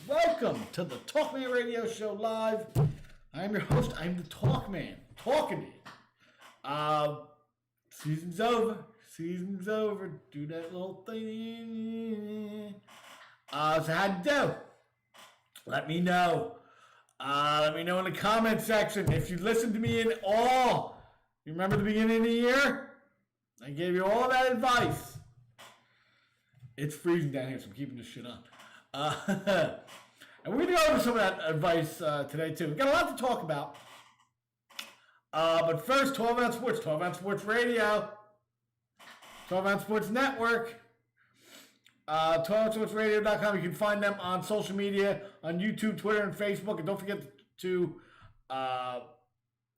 Welcome to the Talkman Radio Show Live. I'm your host. I'm the Talkman. Talking to you. Season's over. Season's over. Do that little thing. So how'd you do? Let me know. Let me know in the comment section. If you listened to me in all, you remember the beginning of the year? I gave you all that advice. It's freezing down here, so I'm keeping this shit on. And we're going to go over some of that advice today, too. We've got a lot to talk about. But first, 12 Ounce Sports, 12 Ounce Sports Radio, 12 Ounce Sports Network, 12OunceSportsRadio.com. You can find them on social media, on YouTube, Twitter, and Facebook. And don't forget to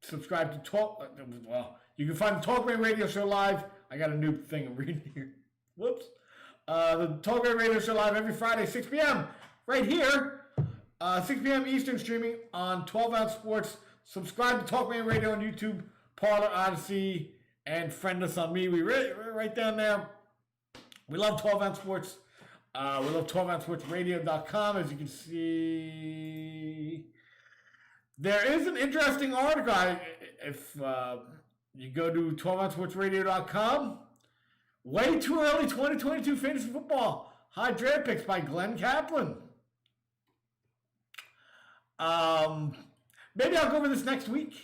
subscribe to Talk. Well, you can find the Talkman Radio Show Live. I got a new thing I'm reading here. Whoops. The Talkman Radio Show Live every Friday, 6 p.m. right here. 6 p.m. Eastern, streaming on 12 Ounce Sports. Subscribe to Talkman Radio on YouTube, Parler, Odyssey, and friend us on me. We're right down there. We love 12 Ounce Sports. We love 12OunceSportsRadio.com. As you can see, there is an interesting article. If you go to 12OunceSportsRadio.com, way too early 2022 fantasy football. High draft picks by Glenn Kaplan. Maybe I'll go over this next week.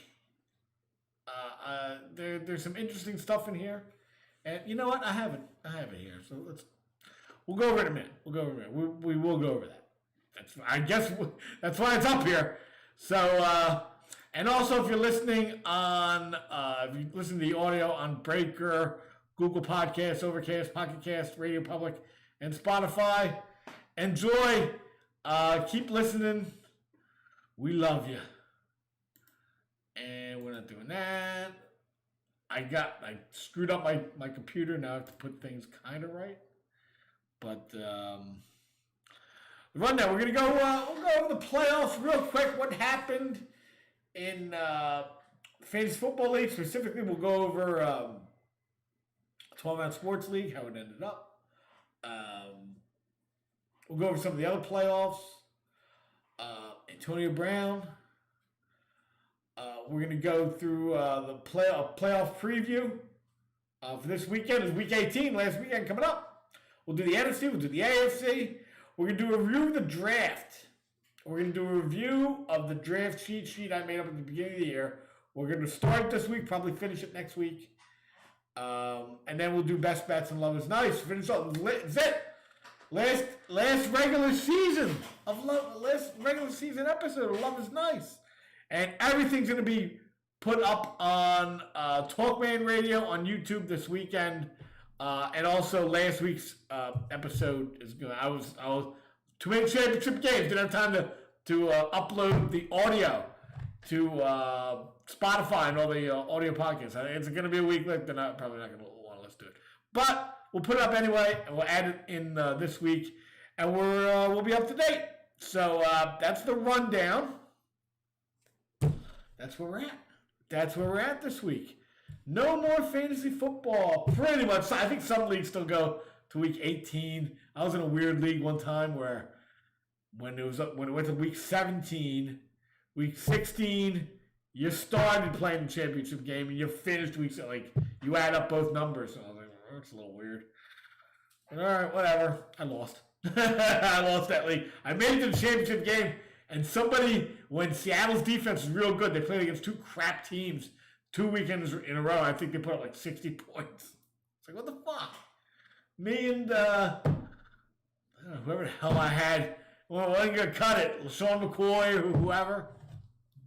There's some interesting stuff in here. And you know what? I have it here. So we'll go over it in a minute. We will go over that. I guess that's why it's up here. So, and also if you're listening on, if you listen to the audio on Breaker, Google Podcasts, Overcast, Pocket Cast, Radio Public, and Spotify. Enjoy. Keep listening. We love you. And we're not doing that. I screwed up my computer. Now I have to put things kind of right. But run now. We're gonna go. We'll go over the playoffs real quick. What happened in fantasy football league specifically? We'll go over 12 Ounce Sports League, how it ended up. We'll go over some of the other playoffs. Antonio Brown. We're going to go through the playoff preview for this weekend. It's week 18, last weekend coming up. We'll do the NFC, we'll do the AFC. We're going to do a review of the draft. We're going to do a review of the draft sheet I made up at the beginning of the year. We're going to start this week, probably finish it next week. And then we'll do best bets and Love is Nice. Finish up. That's it. Last regular season episode of Love is Nice. And everything's going to be put up on Talkman Radio on YouTube this weekend. And also last week's episode is going. I was too many championship games. Didn't have time to upload the audio to Spotify and all the audio podcasts. It's going to be a week late. They're probably not going to want to listen to it. But we'll put it up anyway, and we'll add it in this week, and we'll be up to date. So that's the rundown. That's where we're at this week. No more fantasy football. Pretty much. I think some leagues still go to week 18. I was in a weird league one time where when it went to week 17, week 16, you started playing the championship game and you finished week, like, you add up both numbers. So I was like, oh, that's a little weird. But all right, whatever. I lost. I lost that league. I made it to the championship game, and somebody, when Seattle's defense was real good, they played against two crap teams 2 weekends in a row. I think they put up like 60 points. It's like, what the fuck? Me and whoever the hell I had, well, I wasn't going to cut it. LaShawn McCoy or whoever.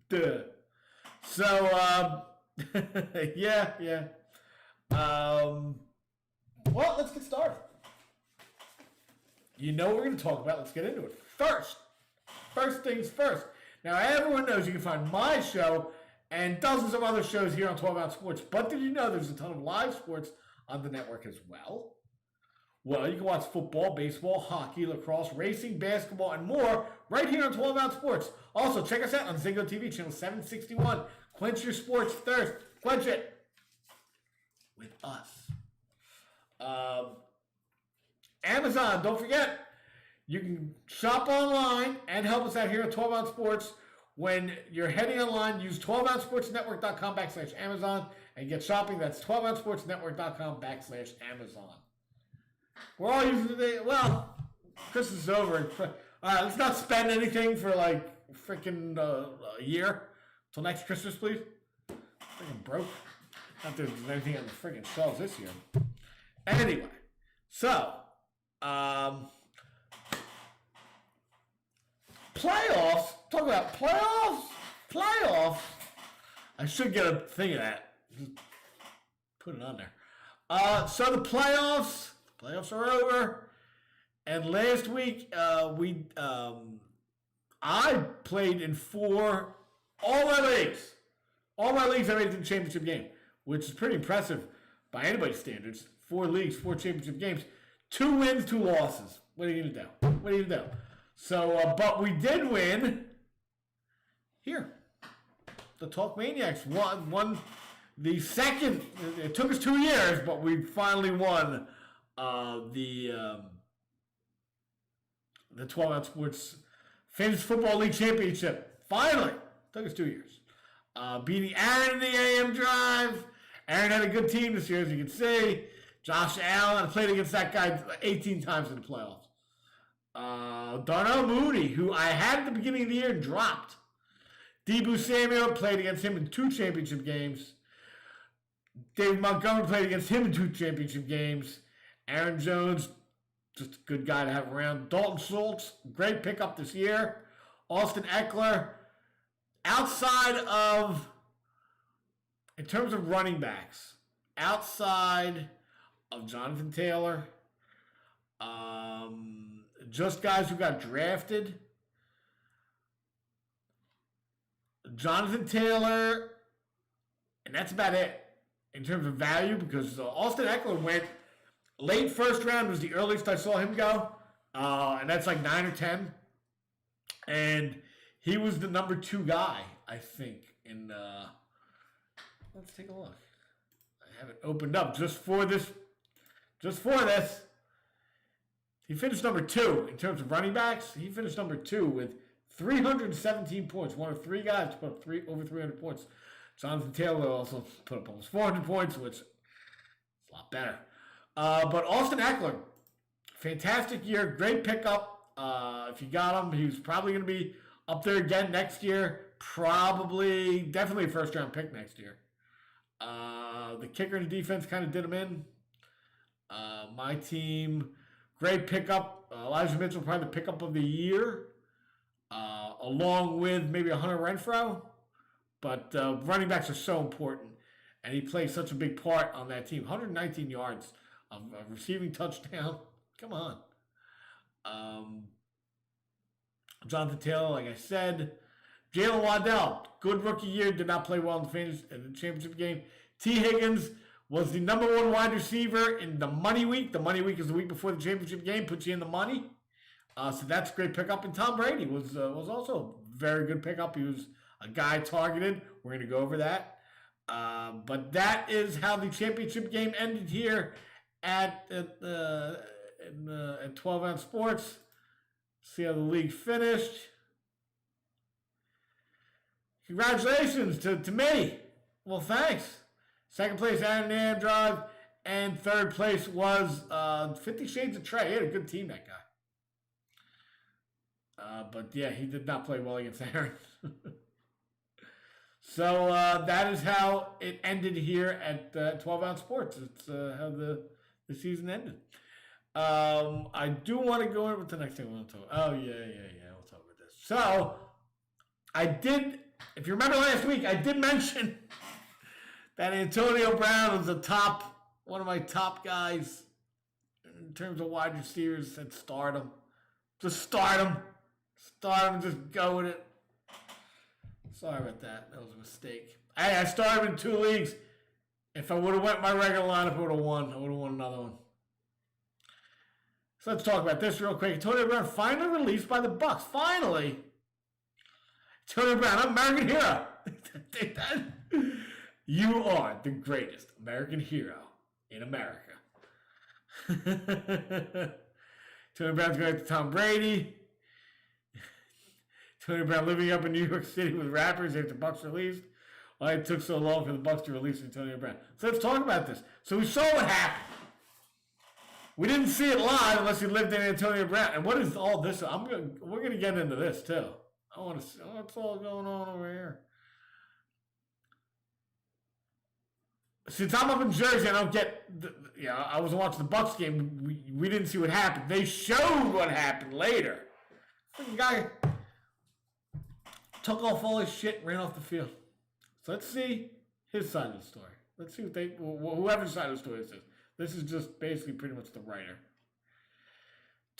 Duh. So, yeah. Well, let's get started. you know what we're going to talk about. Let's get into it. First things first. Now, everyone knows you can find my show and dozens of other shows here on 12 Ounce Sports. But did you know there's a ton of live sports on the network as well? Well, you can watch football, baseball, hockey, lacrosse, racing, basketball, and more right here on 12 Ounce Sports. Also, check us out on Zingo TV, channel 761. Quench your sports thirst. Quench it with us. Amazon, don't forget, you can shop online and help us out here at 12 Ounce Sports. When you're heading online, use 12ouncesportsnetwork.com/Amazon and get shopping. That's 12ouncesportsnetwork.com/Amazon. We're all using today. Well, Christmas is over. All right, let's not spend anything for like freaking a year till next Christmas, please. Freaking broke. Not that there's anything on the freaking shelves this year. Anyway, so playoffs. Talk about playoffs. Playoffs. I should get a thing of that. Just put it on there. So the playoffs. Playoffs are over. And last week I played in all my leagues. All my leagues I made it to the championship game, which is pretty impressive by anybody's standards. 4 leagues, 4 championship games, 2 wins, 2 losses. What are you gonna do? So, but we did win. Here, the Talk Maniacs won the second. It took us 2 years, but we finally won the 12 Ounce Sports Fantasy Football League Championship. Finally, took us 2 years. Beating Aaron in the AM Drive. Aaron had a good team this year, as you can see. Josh Allen, I played against that guy 18 times in the playoffs. Darnell Mooney, who I had at the beginning of the year, dropped. Deebo Samuel played against him in 2 championship games. David Montgomery played against him in 2 championship games. Aaron Jones, just a good guy to have around. Dalton Schultz, great pickup this year. Austin Eckler, in terms of running backs, outside of Jonathan Taylor, just guys who got drafted. Jonathan Taylor, and that's about it in terms of value, because Austin Eckler went late first round was the earliest I saw him go, and that's like 9 or 10, and he was the number 2 guy, I think. In let's take a look. I have it opened up just for this. He finished number 2 in terms of running backs. He finished number 2 with 317 points. One of 3 guys to put up over 300 points. Jonathan Taylor also put up almost 400 points, which is a lot better. But Austin Eckler, fantastic year, great pickup. If you got him, he was probably going to be up there again next year. Definitely a first-round pick next year. The kicker and the defense kind of did him in. My team, great pickup. Elijah Mitchell, probably the pickup of the year, along with maybe a Hunter Renfrow. But running backs are so important, and he plays such a big part on that team. 119 yards of receiving touchdown. Come on. Jonathan Taylor, like I said. Jalen Waddell, good rookie year, did not play well in the championship game. T. Higgins was the number 1 wide receiver in the money week. The money week is the week before the championship game, puts you in the money. So that's a great pickup. And Tom Brady was also a very good pickup. He was a guy targeted. We're going to go over that. But that is how the championship game ended here at 12 Ounce Sports. See how the league finished. Congratulations to me. Well, thanks. Second place, Aaron Nam Drive. And third place was 50 Shades of Trey. He had a good team, that guy. But yeah, he did not play well against Aaron. So that is how it ended here at 12 Ounce Sports. It's how the season ended. I do want to go over with the next thing I want to talk about. Oh, yeah. We'll talk about this. So I did, if you remember last week, I did mention that Antonio Brown was one of my top guys in terms of wide receivers, said start him. Just start him. Start him and just go with it. Sorry about that. That was a mistake. I started him in 2 leagues. If I would have went my regular lineup, I would have won. I would have won another one. So let's talk about this real quick. Antonio Brown finally released by the Bucs. Finally. Antonio Brown, American hero. You are the greatest American hero in America. Antonio Brown's going to Tom Brady. Antonio Brown living up in New York City with rappers after Bucs released. Why it took so long for the Bucs to release Antonio Brown. So let's talk about this. So we saw what happened. We didn't see it live unless you lived in Antonio Brown. And what is all this? We're gonna get into this too. I want to see what's all going on over here. Since I'm up in Jersey, I don't get. I was watching the Bucs game. We didn't see what happened. They showed what happened later. The guy took off all his shit and ran off the field. So let's see his side of the story. Let's see what whoever's side of the story this is. This is just basically pretty much the writer.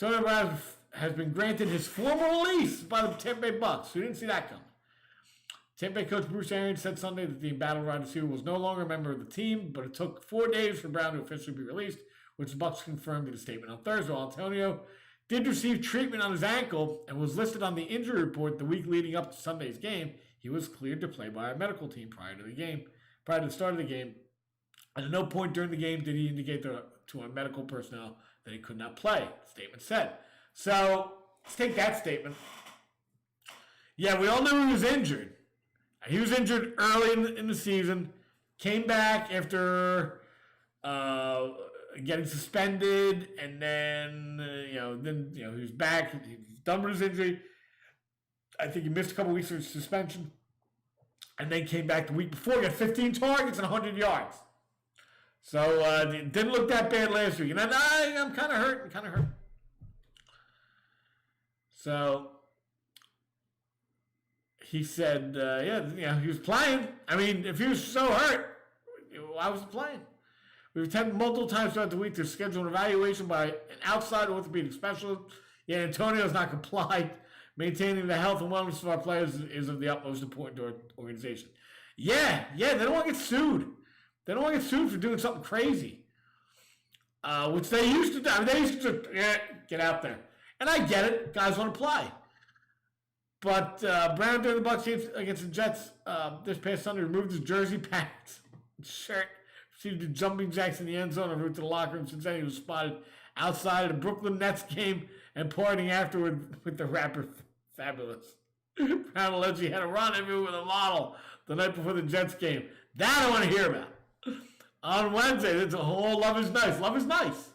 Antonio Brown has been granted his formal release by the Tampa Bay Bucs. Who didn't see that coming? Tampa Bay coach Bruce Arians said Sunday that the embattled wide receiver was no longer a member of the team, but it took 4 days for Brown to officially be released, which the Bucs confirmed in a statement on Thursday. While Antonio did receive treatment on his ankle and was listed on the injury report the week leading up to Sunday's game, he was cleared to play by a medical team prior to the start of the game. And at no point during the game did he indicate to our medical personnel that he could not play, the statement said. So, let's take that statement. Yeah, we all knew he was injured. He was injured early in the season, came back after getting suspended, and then he was back. He was done with his injury. I think he missed a couple weeks of suspension, and then came back the week before. He got 15 targets and 100 yards. So it didn't look that bad last week. And I'm kind of hurt. So he said, he was playing. I mean, if he was so hurt, why was he playing? We've attempted multiple times throughout the week to schedule an evaluation by an outside orthopedic specialist. Yeah, Antonio has not complied. Maintaining the health and wellness of our players is of the utmost importance to our organization. Yeah, they don't want to get sued. They don't want to get sued for doing something crazy, which they used to do. I mean, they used to just, get out there. And I get it. Guys want to play. But Brown during the Bucs game against the Jets this past Sunday removed his jersey, pants, shirt, proceeded to do jumping jacks in the end zone en route to the locker room. Since then, he was spotted outside of the Brooklyn Nets game and partying afterward with the rapper Fabulous. Brown alleged he had a rendezvous with a model the night before the Jets game. That I want to hear about. On Wednesday, it's a whole love is nice. Love is nice.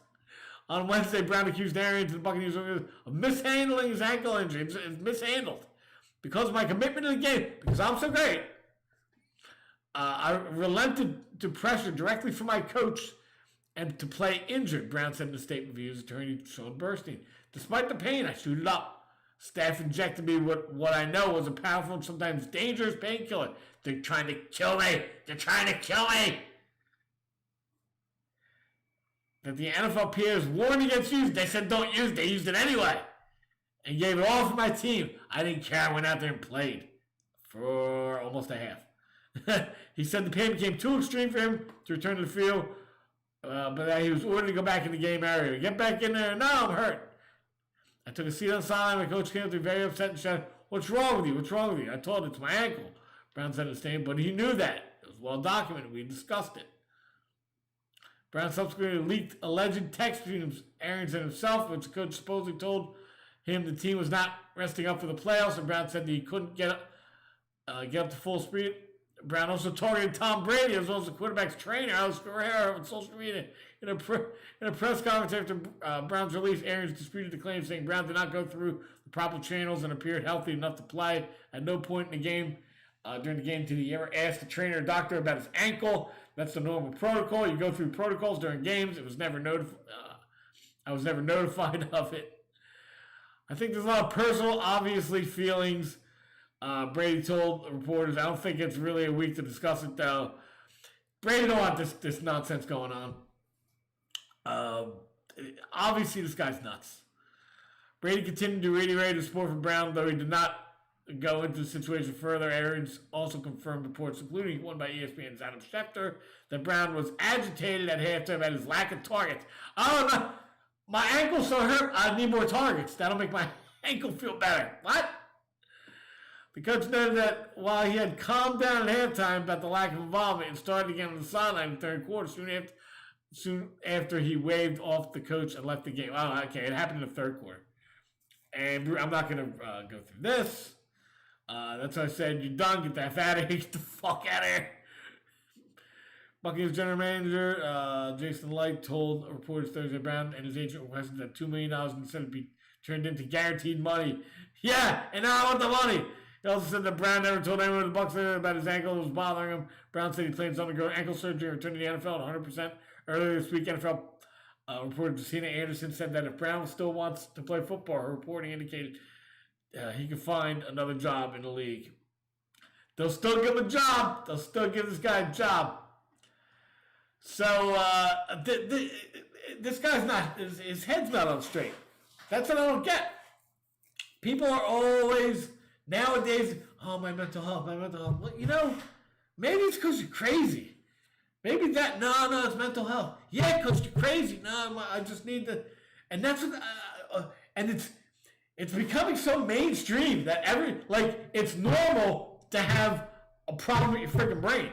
On Wednesday, Brown accused Arians and the Buccaneers of mishandling his ankle injury. It's mishandled. Because of my commitment to the game, because I'm so great, I relented to pressure directly from my coach and to play injured, Brown said in a statement via his attorney, Sean Burstein. Despite the pain, I suited up. Staff injected me with what I know was a powerful and sometimes dangerous painkiller. They're trying to kill me. That the NFLPA warned against use. They said don't use it. They used it anyway. And gave it all for my team. I didn't care. I went out there and played for almost a half. He said the pain became too extreme for him to return to the field. But that he was ordered to go back in the game area. Get back in there. No, I'm hurt. I took a seat on the sideline. My coach came up to me very upset and said, "What's wrong with you? I told him it's my ankle." Brown said in a statement, but he knew that. It was well documented. We discussed it. Brown subsequently leaked alleged text between Arians and himself, which the coach supposedly told him the team was not resting up for the playoffs, and Brown said that he couldn't get up to full speed. Brown also targeted Tom Brady as well as the quarterback's trainer, Alex Guerrero, on social media. In a press conference after Brown's release, Arians disputed the claim, saying Brown did not go through the proper channels and appeared healthy enough to play. At no point in the game, during the game, did he ever ask the trainer or doctor about his ankle. That's the normal protocol. You go through protocols during games. It was never I was never notified of it. I think there's a lot of personal, obviously, feelings. Brady told reporters, I don't think it's really a week to discuss it, though. Brady don't want this nonsense going on. obviously this guy's nuts. Brady continued to reiterate his support for Brown, though he did not go into the situation further. Arians also confirmed reports, including one by ESPN's Adam Schefter, that Brown was agitated at halftime at his lack of targets. Oh, my ankle's so hurt, I need more targets. That'll make my ankle feel better. What? The coach noted that while he had calmed down at halftime about the lack of involvement and started again on the sideline in the third quarter, soon after he waved off the coach and left the game. Oh, okay, it happened in the third quarter. And I'm not going to go through this. That's why I said, you're done. Get that out of here. Get the fuck out of here. Buccaneers general manager Jason Light told reporters Thursday Brown and his agent requested that $2 million instead of be turned into guaranteed money. Yeah, and now I want the money. He also said that Brown never told anyone in the Bucs about his ankle that was bothering him. Brown said he plans to undergo ankle surgery and return to the NFL at 100%. Earlier this week, NFL reporter Jacina Anderson said that if Brown still wants to play football, her reporting indicated he could find another job in the league. They'll still give him a job. They'll still give this guy a job. So this guy's not, his head's not on straight. That's what I don't get. People are always, nowadays, oh, my mental health. Well, you know, maybe it's because you're crazy. Maybe that, no, it's mental health. Yeah, because you're crazy. No, I just need to, and that's what, and it's becoming so mainstream that it's normal to have a problem with your freaking brain.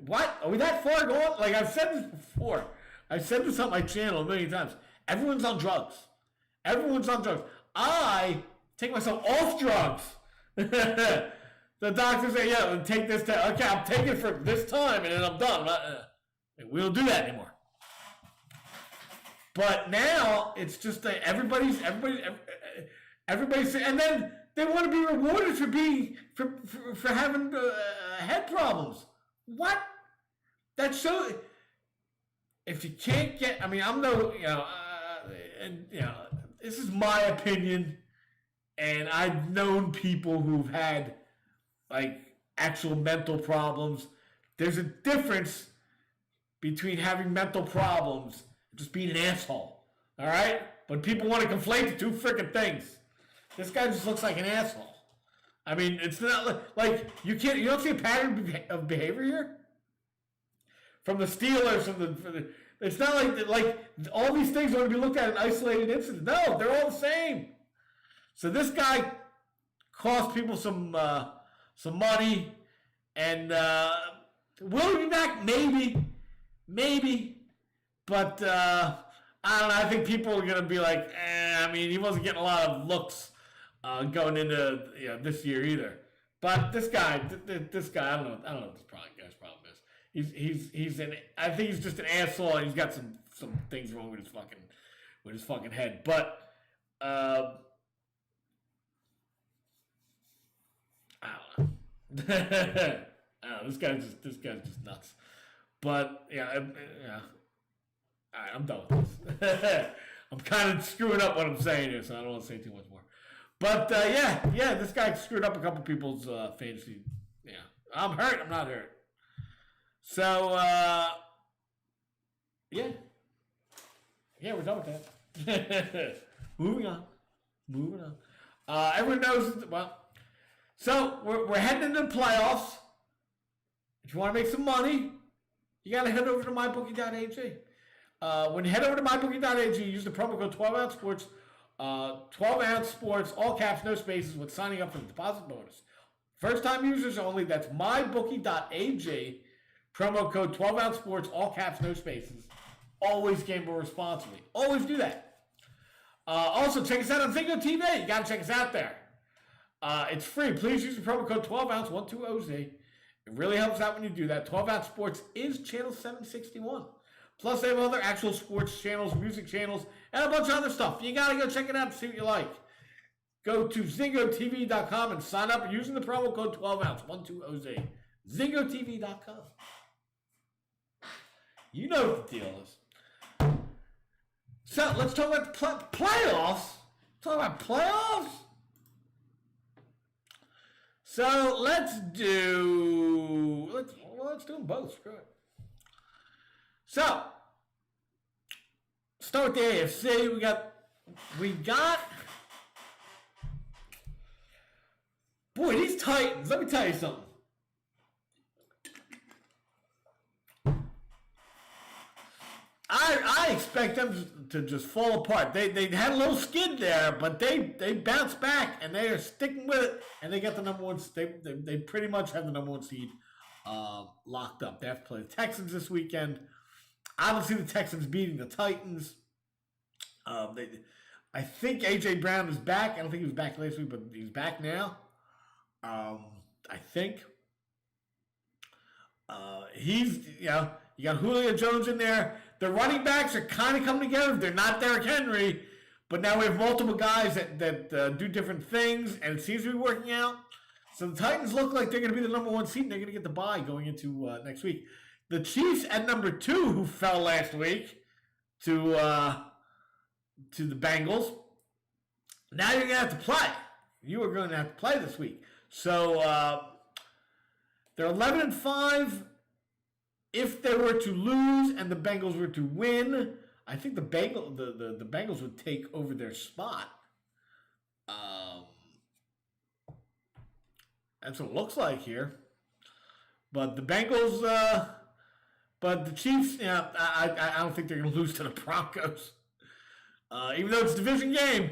What? Are we that far gone? Like, I've said this before. I've said this on my channel a million times. Everyone's on drugs. I take myself off drugs. The doctor say, yeah, take this time. Okay, I'll take it for this time, and then I'm done. We don't do that anymore. But now it's just that everybody's, and then they want to be rewarded for having head problems. What? That's so. If you can't get, I mean, I'm no, this is my opinion, and I've known people who've had like actual mental problems. There's a difference between having mental problems and just being an asshole. All right? But people want to conflate the two freaking things. This guy just looks like an asshole. I mean, it's not like you don't see a pattern of behavior here from the Steelers, it's not like all these things are going to be looked at in isolated incidents. No, they're all the same. So this guy cost people some money, and will he be back? Maybe, but I don't know. I think people are going to be like, I mean, he wasn't getting a lot of looks going into this year either. But this guy, I don't know what this guy's problem is. I think he's just an asshole, and he's got some things wrong with his fucking head. But I don't know. I don't know. This guy's just nuts. But yeah. All right, I'm done with this. I'm kind of screwing up what I'm saying here, so I don't want to say too much more. But yeah, this guy screwed up a couple people's fantasy. Yeah, I'm hurt. I'm not hurt. So yeah, we're done with that. Moving on. Everyone knows. Well, so we're heading into the playoffs. If you want to make some money, you got to head over to mybookie.ag. When you head over to mybookie.ag, use the promo code 12ounce sports. 12ounce sports, all caps, no spaces, when signing up for the deposit bonus. First time users only. That's mybookie.ag. Promo code 12ounce sports, all caps, no spaces. Always gamble responsibly. Always do that. Also, check us out on Zingo TV. You got to check us out there. It's free. Please use the promo code 12ounce 12OZ. It really helps out when you do that. 12ounce sports is channel 761. Plus, they have other actual sports channels, music channels, and a bunch of other stuff. You got to go check it out and see what you like. Go to zingotv.com and sign up using the promo code 12ounce 12OZ. Zingotv.com. You know what the deal is. So, let's talk about the playoffs. So, let's do them both. Screw it. So, Start with the AFC. We got. Boy, these Titans. Let me tell you something. I expect them to just fall apart. They had a little skid there, but they bounced back and they are sticking with it. And they got the number one. They pretty much have the number one seed locked up. They have to play the Texans this weekend. I don't see the Texans beating the Titans. I think A.J. Brown is back. I don't think he was back last week, but he's back now. I think. You got Julio Jones in there. The running backs are kind of coming together. They're not Derrick Henry, but now we have multiple guys that do different things, and it seems to be working out. So the Titans look like they're going to be the number one seed, and they're going to get the bye going into next week. The Chiefs at number 2, who fell last week to the Bengals. Now you're going to have to play. You are going to have to play this week. So they're 11-5. If they were to lose and the Bengals were to win, I think the Bengals would take over their spot. That's what it looks like here. But the Bengals, but the Chiefs, I don't think they're going to lose to the Broncos. Even though it's a division game,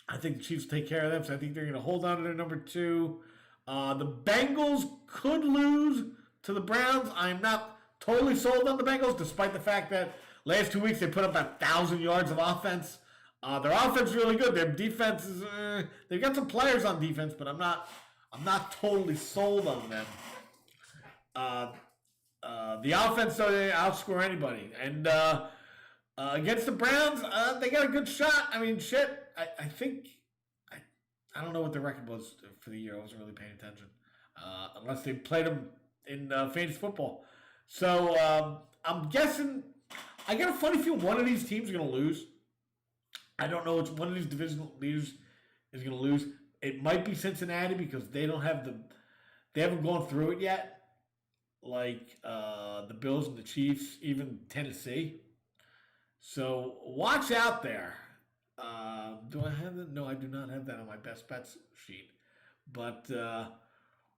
I think the Chiefs will take care of them. So I think they're going to hold on to their number 2. The Bengals could lose to the Browns. I'm not totally sold on the Bengals, despite the fact that last 2 weeks they put up 1,000 yards of offense. Their offense is really good. Their defense is they've got some players on defense, but I'm not totally sold on them. The offense, though, they outscore anybody. And against the Browns, they got a good shot. I mean, shit. I think I don't know what the record was for the year. I wasn't really paying attention, unless they played them in fantasy football. So I'm guessing. I got a funny feeling one of these teams is going to lose. I don't know which one of these divisional leaders is going to lose. It might be Cincinnati because they haven't gone through it yet, like the Bills and the Chiefs, even Tennessee. So watch out there. Do I have that? No, I do not have that on my best bets sheet. But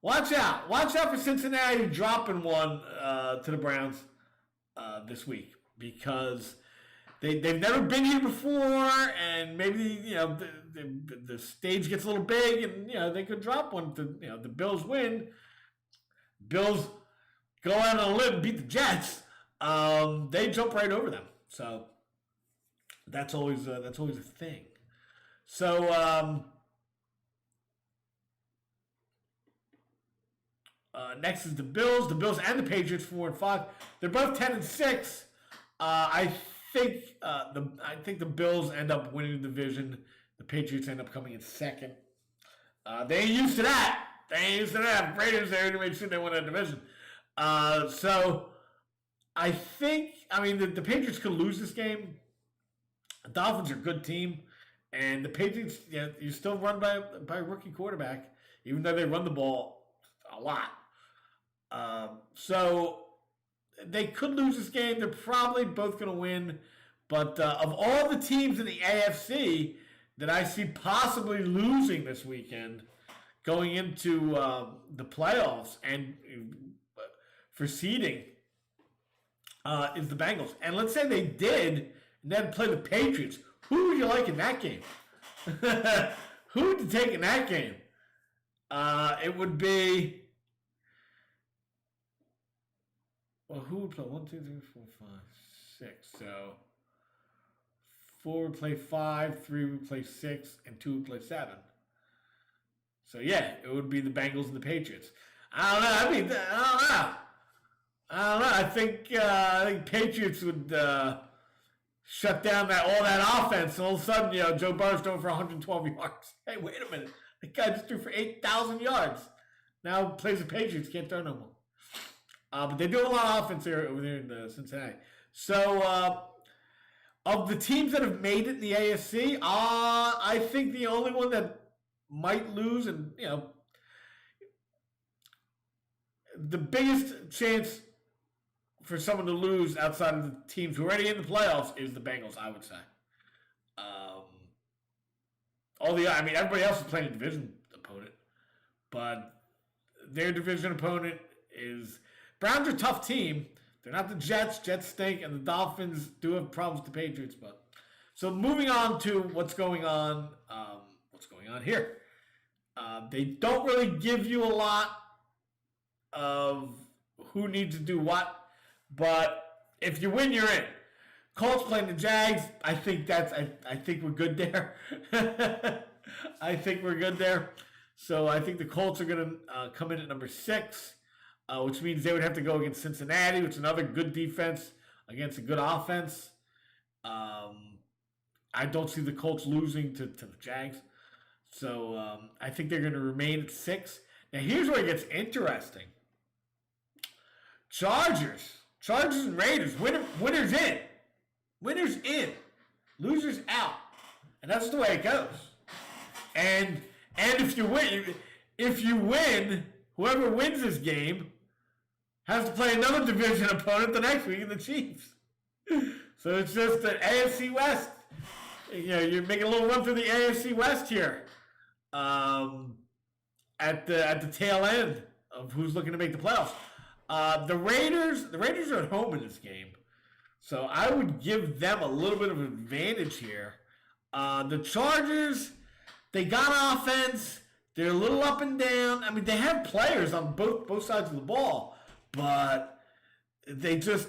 watch out. Watch out for Cincinnati dropping one to the Browns this week because they've never been here before, and maybe the stage gets a little big, and they could drop one to the Bills win. Bills go out on a limb, beat the Jets. They jump right over them. So that's always a thing. So next is the Bills. The Bills and the Patriots 4-5. They're both 10-6. I think the Bills end up winning the division. The Patriots end up coming in second. They ain't used to that. Raiders there to make sure they win that division. So I think the Patriots could lose this game. The Dolphins are a good team, and the Patriots you still run by a rookie quarterback, even though they run the ball a lot. So they could lose this game. They're probably both going to win. But of all the teams in the AFC that I see possibly losing this weekend, going into the playoffs and for seeding, is the Bengals. And let's say they did and then play the Patriots. Who would you like in that game? Who would you take in that game? It would be... Well, who would play? 1, 2, 3, 4, 5, 6. So 4 would play 5, 3 would play 6, and 2 would play 7. So yeah, it would be the Bengals and the Patriots. I don't know. I think Patriots would shut down all that offense, and all of a sudden, Joe Burrow's throwing for 112 yards. Hey, wait a minute. The guy just threw for 8,000 yards. Now plays the Patriots, can't throw no more. But they do a lot of offense over there in Cincinnati. So, of the teams that have made it in the AFC, I think the only one that might lose, and the biggest chance for someone to lose outside of the teams who are already in the playoffs is the Bengals, I would say. Everybody else is playing a division opponent, but their division opponent is Browns are a tough team. They're not the Jets. Jets stink, and the Dolphins do have problems with the Patriots. But so moving on to what's going on. What's going on here? They don't really give you a lot of who needs to do what, but if you win, you're in. Colts playing the Jags. I think we're good there. I think we're good there. So I think the Colts are going to come in at number 6, which means they would have to go against Cincinnati, which is another good defense against a good offense. I don't see the Colts losing to the Jags. So I think they're going to remain at 6. Now here's where it gets interesting. Chargers and Raiders. Winners in. Winners in. Losers out. And that's the way it goes. And if you win, whoever wins this game has to play another division opponent the next week in the Chiefs. So it's just an AFC West. You're making a little run through the AFC West here. At the tail end of who's looking to make the playoffs. The Raiders are at home in this game. So I would give them a little bit of an advantage here. The Chargers, they got offense. They're a little up and down. I mean, they have players on both sides of the ball, but they just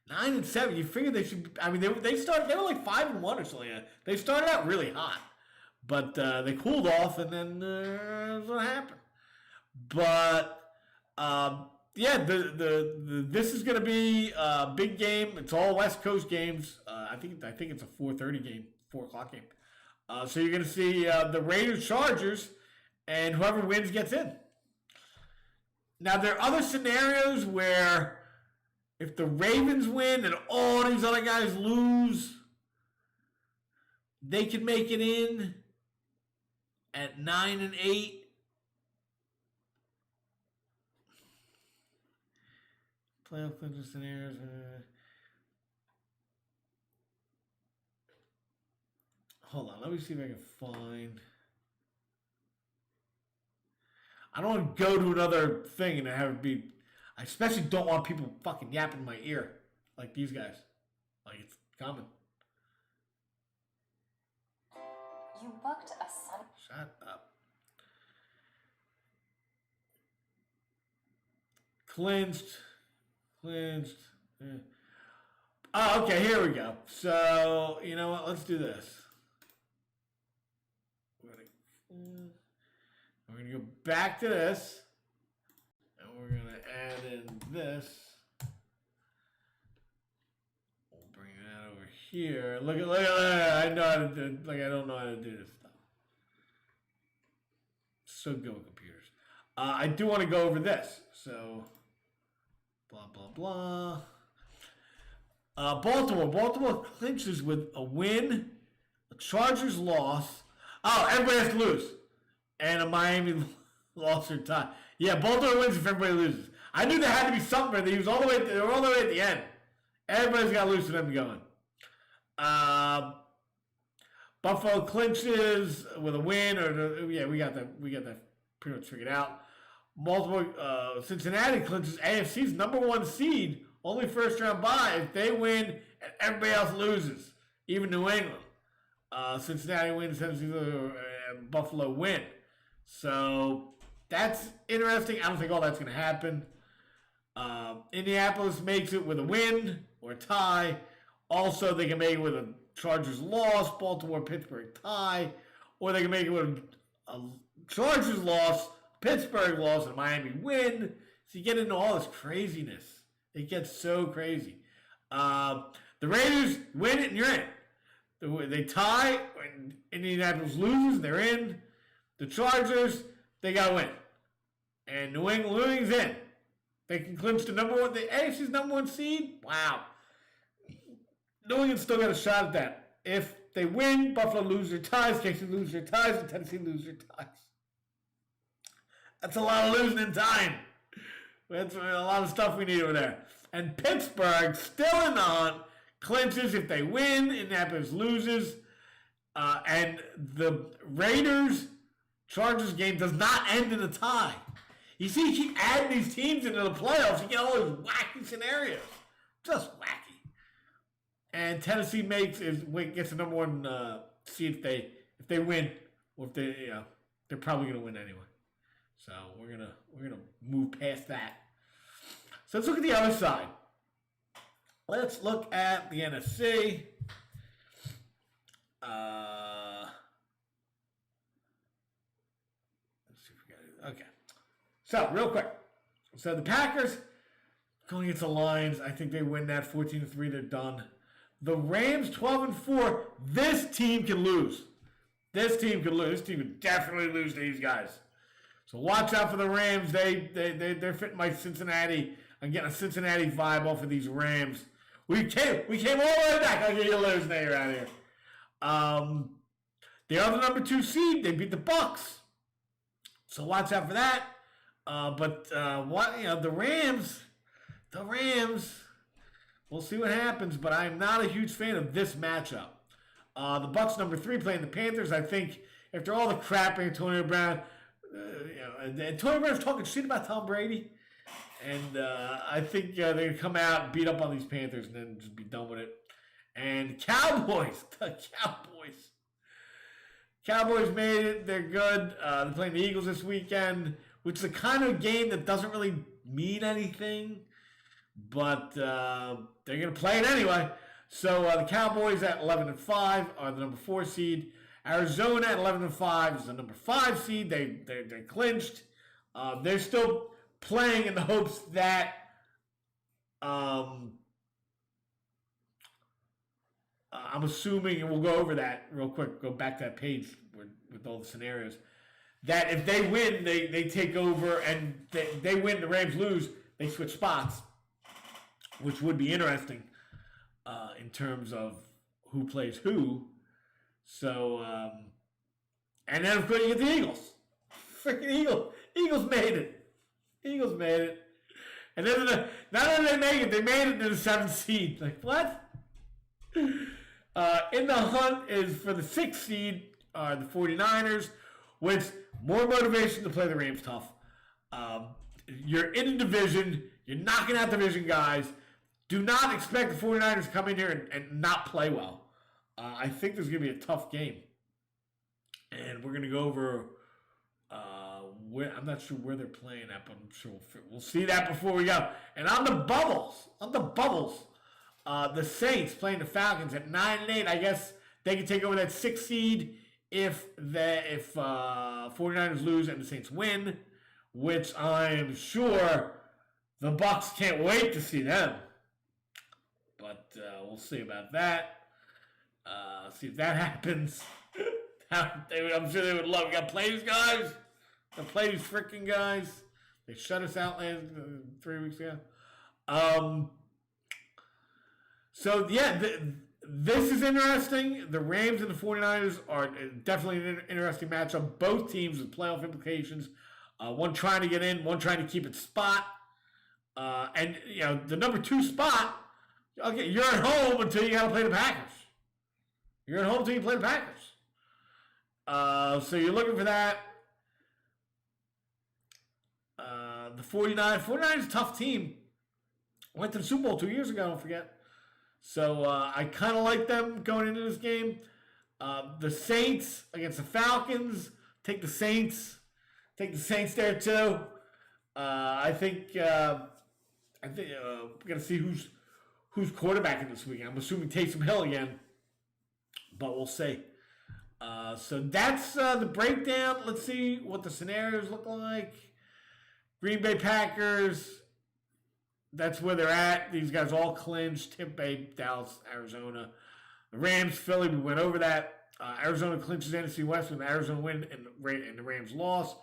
9-7. You figure they should. I mean, they were like 5-1 or something. They started out really hot, but they cooled off, and then that's what happened. But this is going to be a big game. It's all West Coast games. I think it's a 4:30 game, 4 o'clock game. So you're going to see the Raiders, Chargers, and whoever wins gets in. Now there are other scenarios where if the Ravens win and all these other guys lose, they can make it in at 9-8. Playoff clincher scenarios. Hold on, let me see if I can find. I don't want to go to another thing and have it be. I especially don't want people fucking yapping in my ear like these guys. Like it's common. You booked a sun. Shut up. Clinched. Yeah. Oh, okay, here we go. So, you know what? Let's do this. We're going to go back to this. And we're going to add in this. We'll bring that over here. Look at that. I know how to do, I don't know how to do this stuff. So good with computers. I do want to go over this. So, blah, blah, blah. Baltimore clinches with a win, a Chargers loss. Oh, everybody has to lose. And a Miami loss or tie. Yeah, Baltimore wins if everybody loses. I knew there had to be something. They were all the way at the end. Everybody's got to lose for them going. Buffalo clinches with a win, we got that pretty much figured out. Cincinnati clinches AFC's number 1 seed, only first round bye if they win and everybody else loses, even New England. Cincinnati wins, Tennessee and Buffalo win. So that's interesting. I don't think all that's going to happen. Indianapolis makes it with a win or a tie. Also, they can make it with a Chargers loss, Baltimore, Pittsburgh tie, or they can make it with a Chargers loss, Pittsburgh loss, and a Miami win. So you get into all this craziness. It gets so crazy. The Raiders win it and you're in. They tie, and Indianapolis loses, they're in. The Chargers, they got to win. And New England's in. They can clinch the AFC's number 1 seed. Wow. New England still got a shot at that. If they win, Buffalo lose their ties, KC lose their ties, and Tennessee lose their ties. That's a lot of losing in time. That's a lot of stuff we need over there. And Pittsburgh still in the hunt, clinches if they win, Indianapolis loses. And the Raiders-Chargers game does not end in a tie. You see, you keep adding these teams into the playoffs, you get all those wacky scenarios. Just wacky. And Tennessee gets the number one seed if they win, or if they're probably gonna win anyway. So we're gonna move past that. So let's look at the other side. Let's look at the NFC. Let's see if we got it. Okay. So real quick. So the Packers going against the Lions. I think they win that 14-3. They're done. The Rams 12-4. This team can lose. This team could definitely lose to these guys. So watch out for the Rams. They're fitting my Cincinnati. I'm getting a Cincinnati vibe off of these Rams. We came all the way back. I'll get you lose now you're out here. They are the number 2 seed. They beat the Bucks. So watch out for that. The Rams. We'll see what happens, but I'm not a huge fan of this matchup. The Bucks number 3 playing the Panthers. I think after all the crap Antonio Brown, Antonio Brown's talking shit about Tom Brady, and I think they're gonna come out and beat up on these Panthers and then just be done with it. And Cowboys, Cowboys made it. They're good. They're playing the Eagles this weekend, which is a kind of game that doesn't really mean anything, but they're gonna play it anyway. So the Cowboys at 11-5 are the number 4 seed. Arizona at 11-5 is the number 5 seed. They clinched. They're still playing in the hopes that I'm assuming, and we'll go over that real quick. Go back to that page with all the scenarios. That if they win, they take over, and they win. The Rams lose. They switch spots, which would be interesting. In terms of who plays who. So, and then of course you get the Eagles. Freaking Eagles made it. And then not only did they made it to the 7th seed. Like, what? In the hunt is for the 6th seed are the 49ers, which more motivation to play the Rams tough. You're in a division. You're knocking out division guys. Do not expect the 49ers to come in here and not play well. I think there's going to be a tough game. And we're going to go over I'm not sure where they're playing at, but I'm sure we'll see that before we go. And on the bubbles, the Saints playing the Falcons at 9-8. I guess they can take over that 6th seed if 49ers lose and the Saints win, which I am sure the Bucks can't wait to see them. But we'll see about that. See if that happens. I'm sure they would love. We got to play these guys. Got to play these freaking guys. They shut us out 3 weeks ago. This is interesting. The Rams and the 49ers are definitely an interesting matchup. Both teams with playoff implications. One trying to get in, one trying to keep its spot. And the number 2 spot. Okay, you're at home until you got to play the Packers. You're at home until you play the Packers. So you're looking for that. The 49ers is a tough team. Went to the Super Bowl 2 years ago, don't forget. So I kind of like them going into this game. The Saints against the Falcons. Take the Saints. Take the Saints there too. I think we're gonna see who's quarterbacking this weekend. I'm assuming Taysom Hill again, but we'll see. So that's the breakdown. Let's see what the scenarios look like. Green Bay Packers. That's where they're at. These guys all clinched. Tampa Bay, Dallas, Arizona. The Rams, Philly, we went over that. Arizona clinches NFC West with Arizona win and the Rams loss.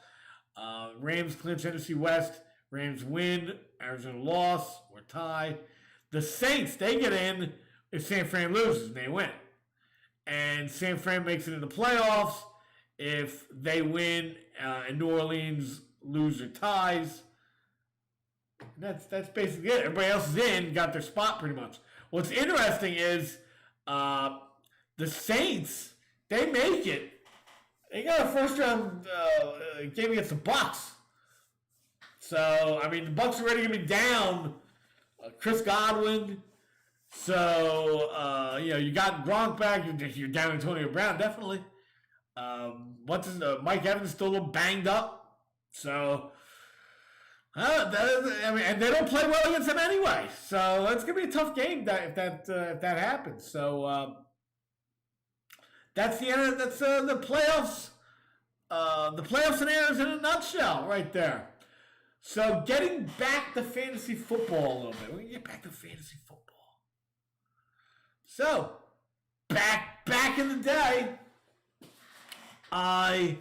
Rams clinch NFC West. Rams win. Arizona loss or tie. The Saints, they get in if San Fran loses and they win. And San Fran makes it in the playoffs if they win and New Orleans lose or ties. That's basically it. Everybody else is in, got their spot pretty much. What's interesting is the Saints, they make it. They got a first round game against the Bucks. So, I mean, the Bucks are already going to be down Chris Godwin. So, you got Gronk back. You're down Antonio Brown, definitely. Mike Evans still a little banged up. So, and they don't play well against them anyway. So, it's going to be a tough game if that happens. So, that's the end. That's the playoffs. The playoff scenarios in a nutshell, right there. So, getting back to fantasy football a little bit. We're gonna get back to fantasy football. So, back in the day, I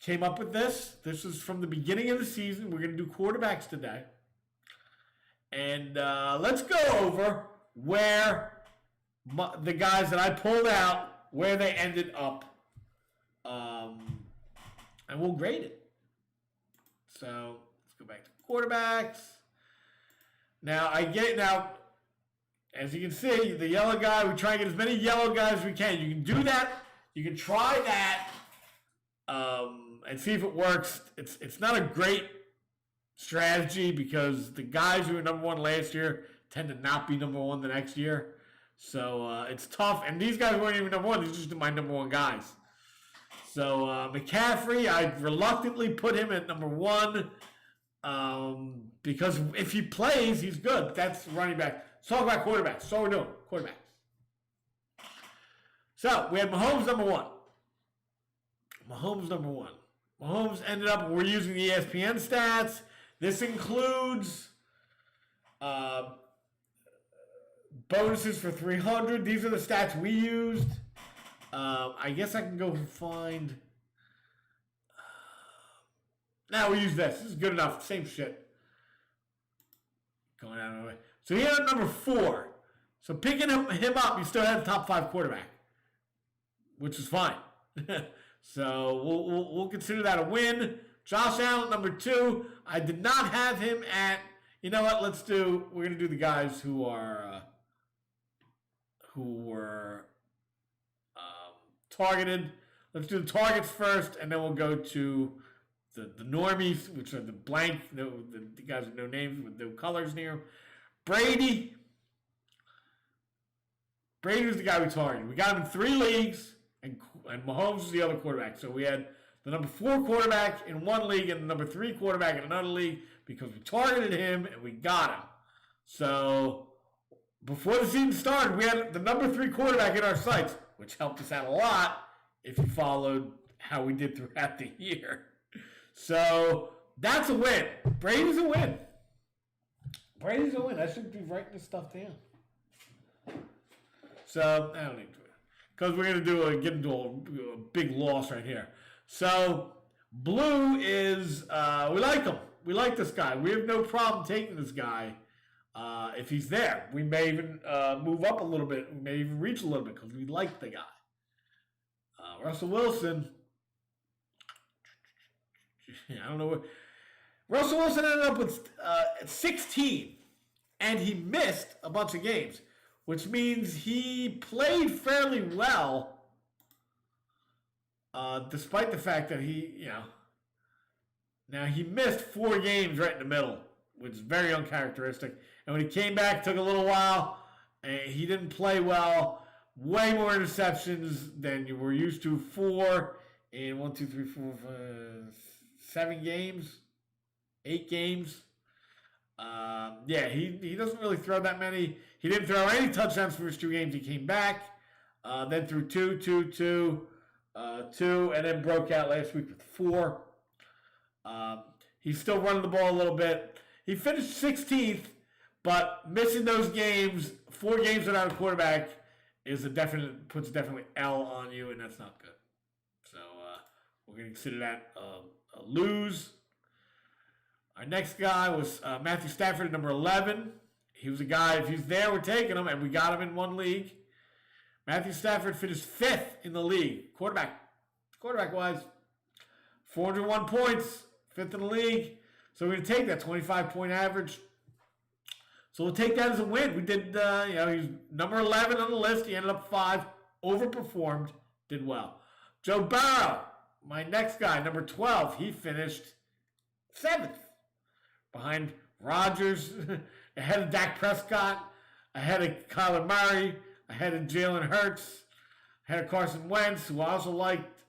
came up with this. This is from the beginning of the season. We're gonna do quarterbacks today, and let's go over where the guys that I pulled out, where they ended up, and we'll grade it. So let's go back to quarterbacks. Now as you can see, the yellow guy, we try and get as many yellow guys as we can. You can do that. You can try that and see if it works. It's not a great strategy because the guys who were number one last year tend to not be number one the next year. So it's tough. And these guys weren't even number one. These are just my number one guys. So McCaffrey, I reluctantly put him at number one because if he plays, he's good. That's running back. Let's talk about quarterbacks. That's all we're doing. Quarterbacks. So we had Mahomes number one. Mahomes ended up, we're using the ESPN stats. This includes bonuses for 300. These are the stats we used. I guess I can go find. Now we use this. This is good enough. Same shit. Going out of the way. So he had number 4. So picking him up, you still had the top 5 quarterback, which is fine. So we'll consider that a win. Josh Allen, number 2. I did not have him at. You know what? We're gonna do the guys who were targeted. Let's do the targets first, and then we'll go to the normies, which are the blank, the guys with no names, with no colors near them. Brady was the guy we targeted. We got him in 3 leagues, and Mahomes was the other quarterback. So we had the number 4 quarterback in one league and the number 3 quarterback in another league because we targeted him and we got him. So before the season started, we had the number 3 quarterback in our sights, which helped us out a lot if you followed how we did throughout the year. So that's a win. Brady's a win. I should be writing this stuff down. So I don't need to, because we're gonna get into a big loss right here. So blue is we like him. We like this guy. We have no problem taking this guy if he's there. We may even move up a little bit. We may even reach a little bit because we like the guy. Russell Wilson. I don't know what. Russell Wilson ended up with 16, and he missed a bunch of games, which means he played fairly well, despite the fact that now he missed 4 games right in the middle, which is very uncharacteristic. And when he came back, took a little while, and he didn't play well. Way more interceptions than you were used to. 4 in 1, 2, 3, 4, 5, 7 games, 8 games. He doesn't really throw that many. He didn't throw any touchdowns for his 2 games. He came back, then threw 2, and then broke out last week with 4. He's still running the ball a little bit. He finished 16th, but missing those games, 4 games without a quarterback, puts definitely L on you, and that's not good. So we're going to consider that a lose. Our next guy was Matthew Stafford at number 11. He was a guy, if he's there, we're taking him, and we got him in 1 league. Matthew Stafford finished 5th in the league. Quarterback-wise, 401 points, 5th in the league. So we're going to take that 25-point average. So we'll take that as a win. We did, he's number 11 on the list. He ended up 5, overperformed, did well. Joe Burrow, my next guy, number 12, he finished 7th. Behind Rodgers, ahead of Dak Prescott, ahead of Kyler Murray, ahead of Jalen Hurts, ahead of Carson Wentz, who I also liked.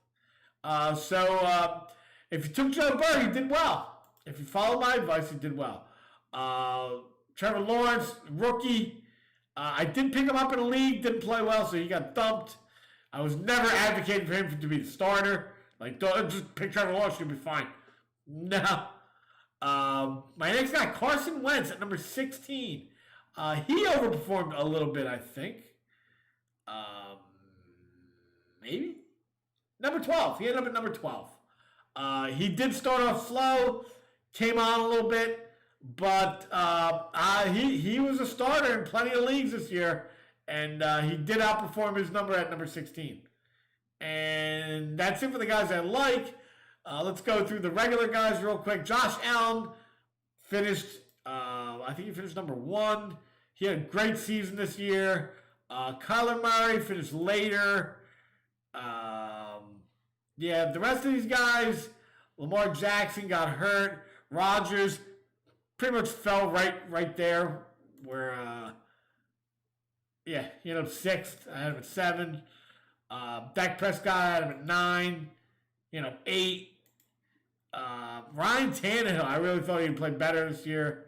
If you took Joe Burrow, you did well. If you followed my advice, you did well. Trevor Lawrence, rookie. I did pick him up in a league, didn't play well, so he got dumped. I was never advocating for him to be the starter. Like, don't just pick Trevor Lawrence, you'll be fine. No. My next guy, Carson Wentz at number 16. He overperformed a little bit, I think. Maybe? Number 12. He ended up at number 12. He did start off slow, came on a little bit, but he was a starter in plenty of leagues this year, and he did outperform his number at number 16. And that's it for the guys I like. Let's go through the regular guys real quick. Josh Allen finished, I think he finished number 1. He had a great season this year. Kyler Murray finished later. The rest of these guys, Lamar Jackson got hurt. Rodgers pretty much fell right there where, he ended up 6th. I had him at 7. Dak Prescott I had him at 9. 8. Ryan Tannehill, I really thought he'd play better this year.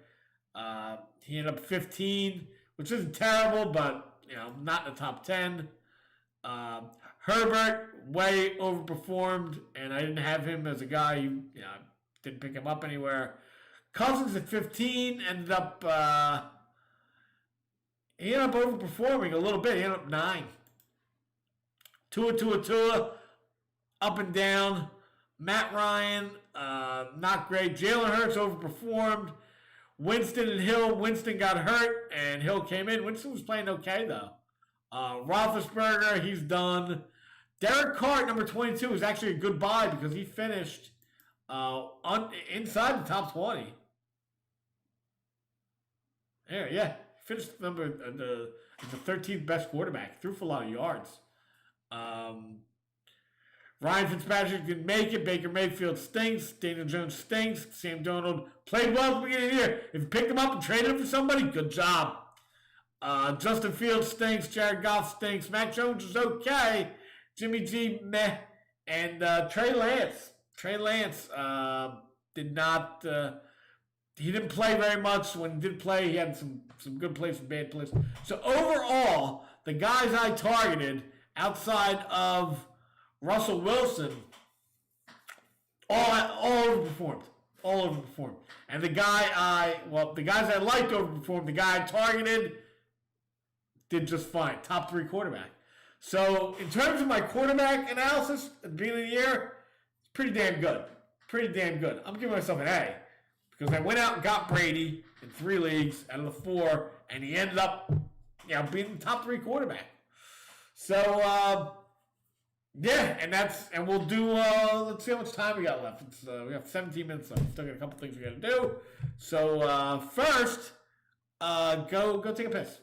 He ended up 15, which isn't terrible, but, not in the top 10. Herbert way overperformed, and I didn't have him as a guy who, didn't pick him up anywhere. Cousins at 15 ended up overperforming a little bit. He ended up 9. Tua, up and down. Matt Ryan, not great. Jalen Hurts overperformed. Winston and Hill. Winston got hurt, and Hill came in. Winston was playing okay, though. Roethlisberger, he's done. Derek Carr at number 22 was actually a good buy because he finished inside the top 20. Yeah. Finished the 13th best quarterback. Threw for a lot of yards. Ryan Fitzpatrick didn't make it. Baker Mayfield stinks. Daniel Jones stinks. Sam Darnold played well at the beginning of the year. If you picked him up and traded him for somebody, good job. Justin Fields stinks. Jared Goff stinks. Mac Jones is okay. Jimmy G, meh. And Trey Lance. Trey Lance did not... he didn't play very much. When he did play, he had some good plays, some bad plays. So overall, the guys I targeted outside of Russell Wilson all overperformed. All overperformed. And the guys I liked overperformed. The guy I targeted did just fine. Top 3 quarterback. So in terms of my quarterback analysis at the beginning of the year, it's pretty damn good. Pretty damn good. I'm giving myself an A because I went out and got Brady in 3 leagues out of the 4, and he ended up, being the top 3 quarterback. So and we'll do. Let's see how much time we got left. We have 17 minutes left. Still got a couple things we got to do. So first, go take a piss.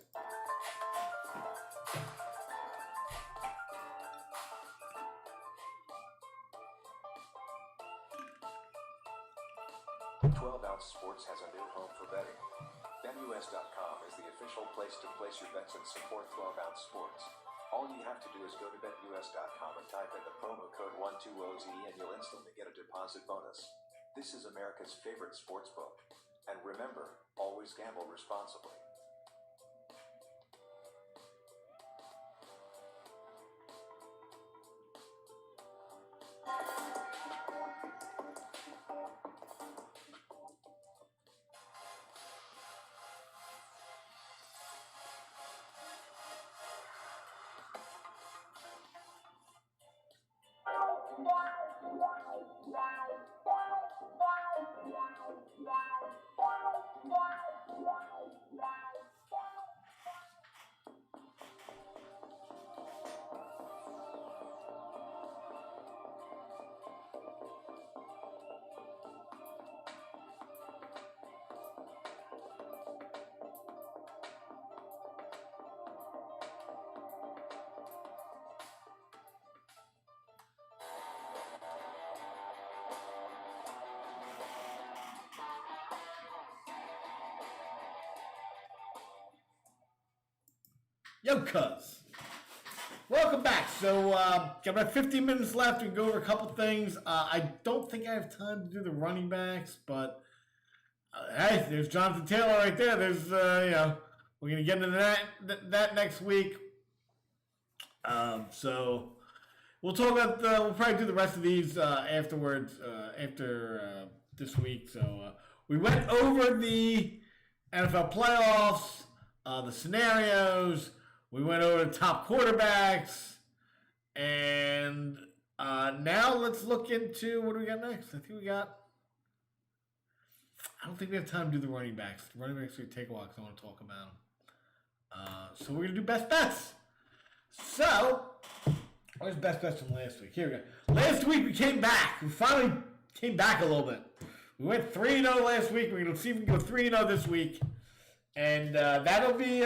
Sports has a new home for betting. BetUS.com is the official place to place your bets and support 12-ounce sports. All you have to do is go to BetUS.com and type in the promo code 12OZ and you'll instantly get a deposit bonus. This is America's favorite sports book. And remember, always gamble responsibly. Yo, cuz. Welcome back. So, got about 15 minutes left. We can go over a couple things. I don't think I have time to do the running backs, but hey, there's Jonathan Taylor right there. There's, we're going to get into that next week. So, we'll talk about, we'll probably do the rest of these afterwards, after this week. So, we went over the NFL playoffs, the scenarios. We went over the top quarterbacks, and now let's look into what do we got next. I don't think we have time to do the running backs. The running backs are going to take a while because I want to talk about them. So we're going to do best bets. So, where's best bets from last week? Here we go. Last week we came back. We finally came back a little bit. We went 3-0 last week. We're going to see if we can go 3-0 this week. And that'll be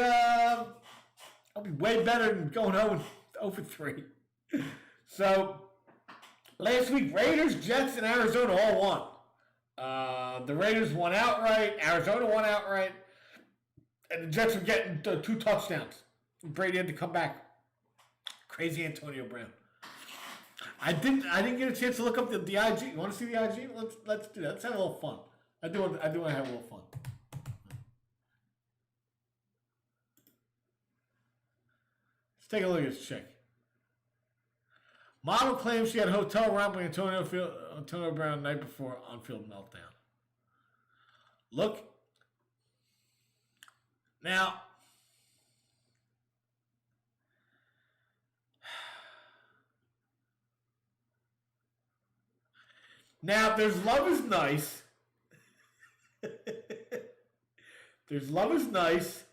way better than going 0-3. So, last week, Raiders, Jets, and Arizona all won. The Raiders won outright. Arizona won outright. And the Jets were getting 2 touchdowns. Brady had to come back. Crazy Antonio Brown. I didn't get a chance to look up the IG. You want to see the IG? Let's do that. Let's have a little fun. I do want to have a little fun. Let's take a look at this chick. Model claims she had a hotel room with Antonio Brown the night before on-field meltdown. Look. Now, there's Love is Nice. There's Love is Nice.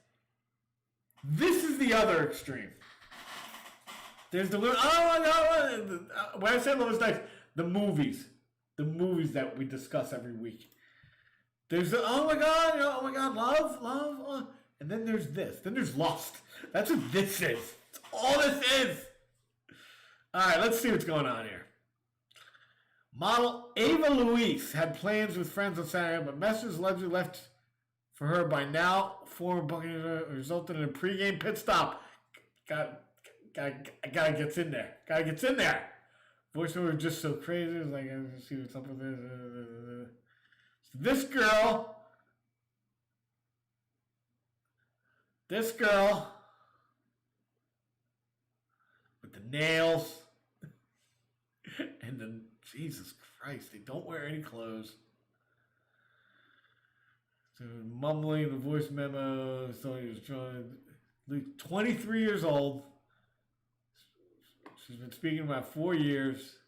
This is the other extreme. There's the when I say Love is Nice, the movies that we discuss every week. There's the oh my god, love, and then there's this. Then there's Lost. That's what this is. That's all this is. All right, let's see what's going on here. Model Ava Louise had plans with friends on Saturday, but messages allegedly left for her by now former Buccaneers resulted in a pregame pit stop. Guy gets in there. Voiceover was just so crazy. It was like, let's see what's up with this. This girl with the nails and the Jesus Christ, they don't wear any clothes. So mumbling the voice memo, so he was trying. 23 years old. She's been speaking about 4 years.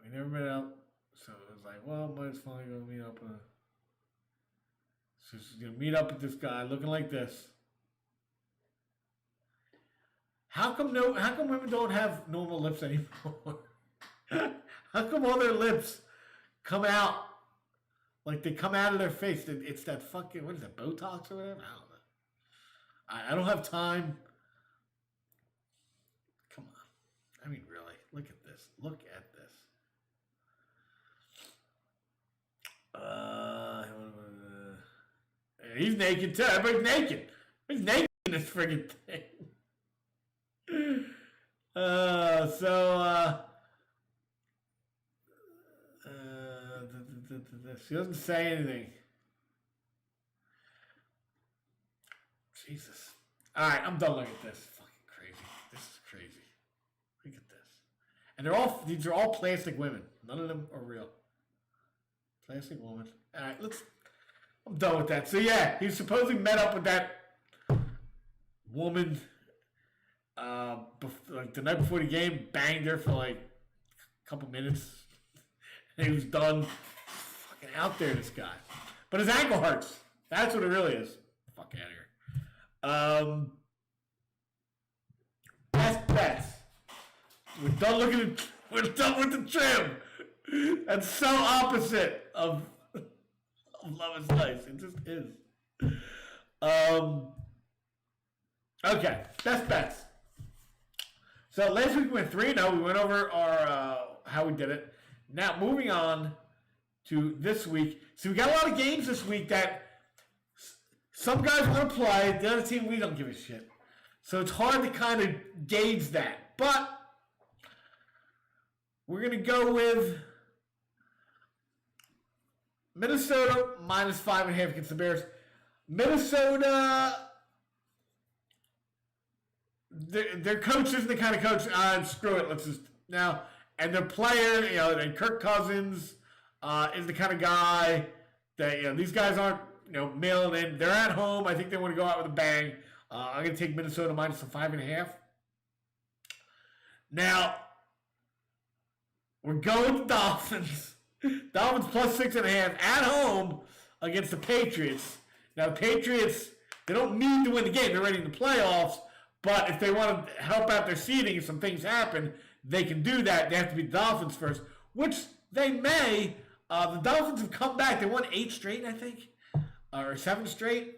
We never met up, so it was like, well, might as well go meet up. So she's gonna meet up with this guy looking like this. How come women don't have normal lips anymore? How come all their lips come out like they come out of their face? It's that fucking, what is that, Botox or whatever? I don't know. I don't have time. Come on. I mean, really, look at this. Look at this. He's naked too. Everybody's naked. He's naked in this friggin' thing. She doesn't say anything. Jesus. All right, I'm done looking at this. Fucking crazy. This is crazy. Look at this. And these are all plastic women. None of them are real. Plastic woman. All right, I'm done with that. So yeah, he supposedly met up with that woman like the night before the game, banged her for like a couple minutes, and he was done. Fucking out there, this guy. But his ankle hurts. That's what it really is. Fuck out of here. Best bets. We're done we're done with the trim. That's so opposite of Love is Nice. It just is. Okay, best bets. So last week we went 3-0. We went over our how we did it. Now moving on to this week. So we got a lot of games this week that some guys want to play. The other team, we don't give a shit. So it's hard to kind of gauge that. But we're going to go with Minnesota minus 5.5 against the Bears. Minnesota, their coach isn't the kind of coach, screw it, let's just, now, and their player, and Kirk Cousins is the kind of guy that, these guys aren't, mailing in. They're at home. I think they want to go out with a bang. I'm going to take Minnesota minus the 5.5. Now, we're going with the Dolphins. Dolphins plus 6.5 at home against the Patriots. Now, the Patriots, they don't need to win the game. They're already in the playoffs. But if they want to help out their seeding, if some things happen, they can do that. They have to beat the Dolphins first, which they may. The Dolphins have come back. They won 8 straight, I think, or 7 straight.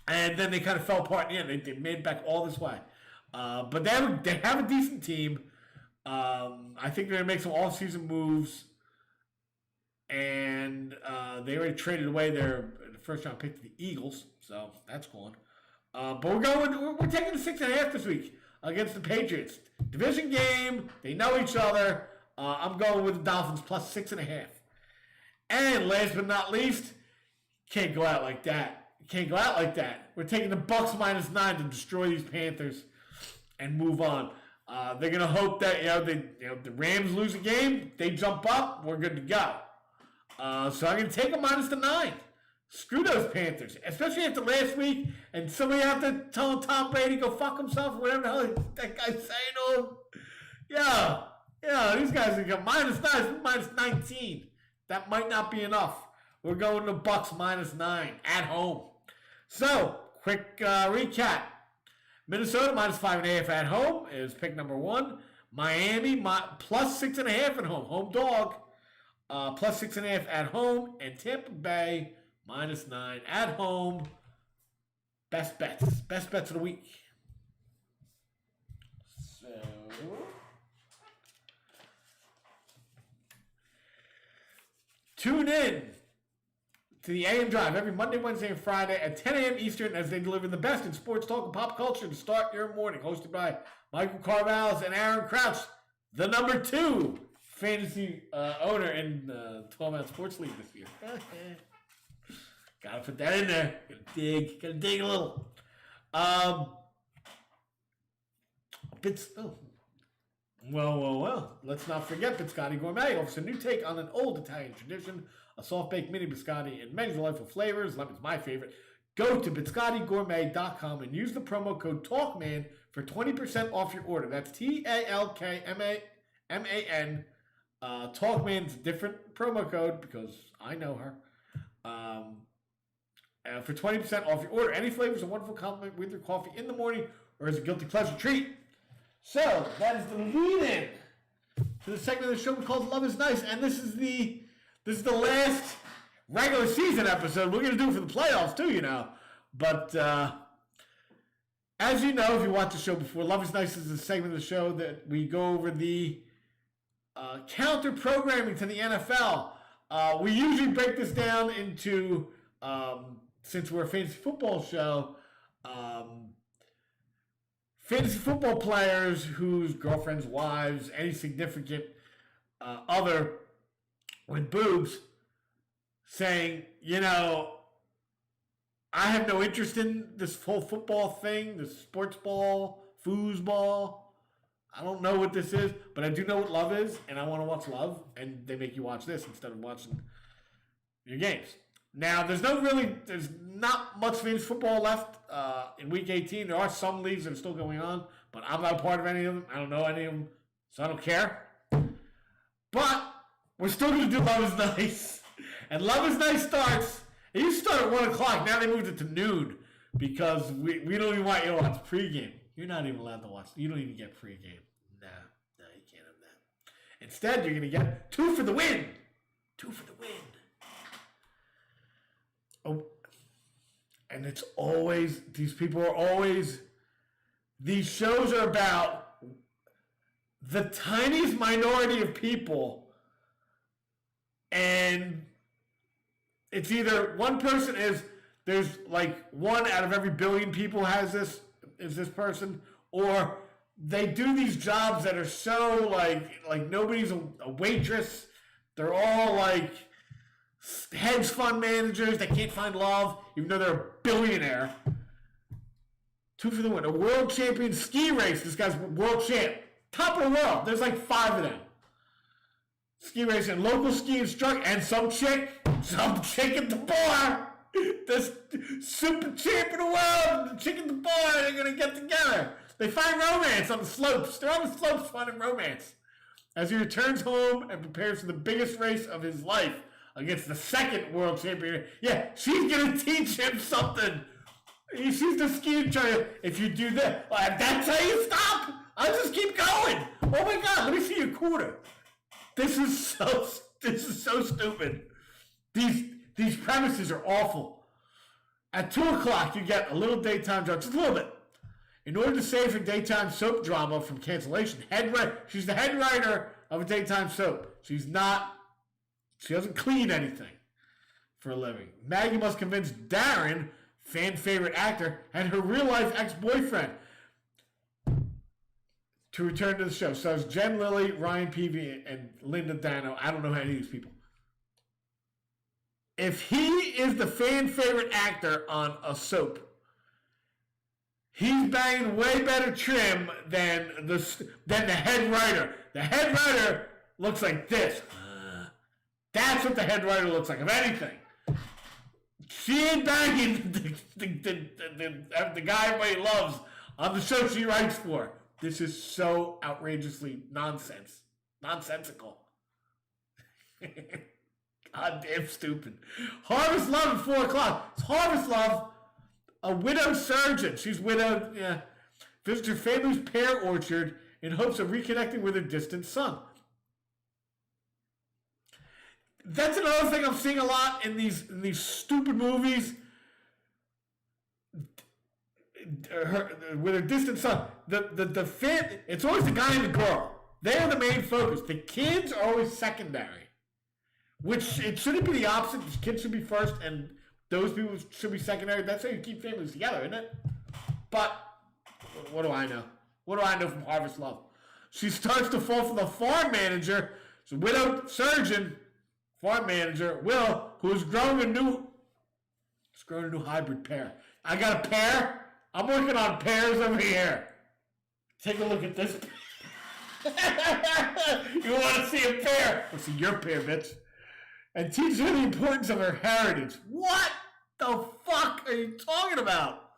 And then they kind of fell apart in the end. They made it back all this way. But they have a decent team. I think they're going to make some off-season moves. And they already traded away their first-round pick to the Eagles. So that's gone. But we're taking the 6.5 this week against the Patriots. Division game. They know each other. I'm going with the Dolphins plus 6.5. And last but not least, can't go out like that. Can't go out like that. We're taking the Bucks minus 9 to destroy these Panthers and move on. They're gonna hope that the Rams lose a game, they jump up, we're good to go. So I'm gonna take them minus the 9. Screw those Panthers, especially after last week, and somebody out there telling Tom Brady go fuck himself or whatever the hell that guy's saying to him. Yeah, these guys are gonna minus 9, minus 19. That might not be enough. We're going to Bucks minus 9 at home. So, quick recap. Minnesota minus 5.5 at home is pick number 1. Miami plus 6.5 at home. Home dog. Plus 6.5 at home. And Tampa Bay minus 9 at home. Best bets. Best bets of the week. So, tune in to the AM Drive every Monday, Wednesday, and Friday at 10 a.m. Eastern as they deliver the best in sports talk and pop culture to start your morning. Hosted by Michael Carvalho and Aaron Crouch, the number 2 fantasy owner in the 12-ounce sports league this year. Gotta put that in there. Gotta dig a little. Well. Let's not forget Biscotti Gourmet offers a new take on an old Italian tradition. A soft-baked mini biscotti and many delightful flavors. Lemon's my favorite. Go to biscottigourmet.com and use the promo code TALKMAN for 20% off your order. That's TALKMAN. TALKMAN's a different promo code because I know her. For 20% off your order. Any flavor is a wonderful compliment with your coffee in the morning or as a guilty pleasure treat. So, that is the lead-in to the segment of the show we call Love is Nice. And this is the last regular season episode. We're going to do it for the playoffs too, But as you know, if you watched the show before, Love is Nice is a segment of the show that we go over the counter-programming to the NFL. We usually break this down into, since we're a fantasy football show, fantasy football players whose girlfriends, wives, any significant other with boobs saying, I have no interest in this whole football thing, this sports ball, foosball. I don't know what this is, but I do know what love is, and I want to watch love, and they make you watch this instead of watching your games. Now, there's not much fantasy football left in Week 18. There are some leagues that are still going on, but I'm not a part of any of them. I don't know any of them, so I don't care. But we're still going to do Love is Nice. And Love is Nice starts, it used to start at 1 o'clock. Now they moved it to noon because we don't even want you to watch pregame. You're not even allowed to watch. You don't even get pregame. No, you can't have that. Instead, you're going to get 2 for the win. 2 for the win. Oh, and it's always, these shows are about the tiniest minority of people, and it's either one person is there's like 1 out of every billion people has this, is this person, or they do these jobs that are so like nobody's a waitress. They're all like hedge fund managers that can't find love, even though they're a billionaire. 2 for the win. A world champion ski race. This guy's world champ. Top of the world. There's like 5 of them. Ski racing, local ski instructor, and some chick at the bar. This super champ in the world, the chick at the bar, they're going to get together. They find romance on the slopes. They're on the slopes finding romance. As he returns home and prepares for the biggest race of his life against the 2nd world champion. Yeah, she's going to teach him something. She's the ski instructor. If you do that, that's how you stop. I'll just keep going. Oh my God, let me see your quarter. This is so stupid. These premises are awful. At 2 o'clock, you get a little daytime drama, just a little bit. In order to save her daytime soap drama from cancellation, she's the head writer of a daytime soap. She doesn't clean anything for a living. Maggie must convince Darren, fan favorite actor, and her real life ex-boyfriend to return to the show. Stars Jen Lilly, Ryan Peavy, and Linda Dano. I don't know any of these people. If he is the fan favorite actor on a soap, he's banging way better trim than the head writer. The head writer looks like this. That's what the head writer looks like, if anything. She ain't banging the guy everybody loves on the show she writes for. This is so outrageously nonsensical. Goddamn stupid. Harvest Love at 4 o'clock. It's Harvest Love, a widowed surgeon. She's widowed, yeah. Visits her family's pear orchard in hopes of reconnecting with her distant son. That's another thing I'm seeing a lot in these stupid movies. With her distant son, it's always the guy and the girl. They're the main focus. The kids are always secondary, which it shouldn't be the opposite. The kids should be first, and those people should be secondary. That's how you keep families together, isn't it? But what do I know? What do I know from Harvest Love? She starts to fall for the farm manager, so widowed surgeon, farm manager Will, who's growing a new hybrid pear. I got a pear. I'm working on pears over here. Take a look at this. You want to see a pear? Let's see your pear, bitch. And teach her the importance of her heritage. What the fuck are you talking about?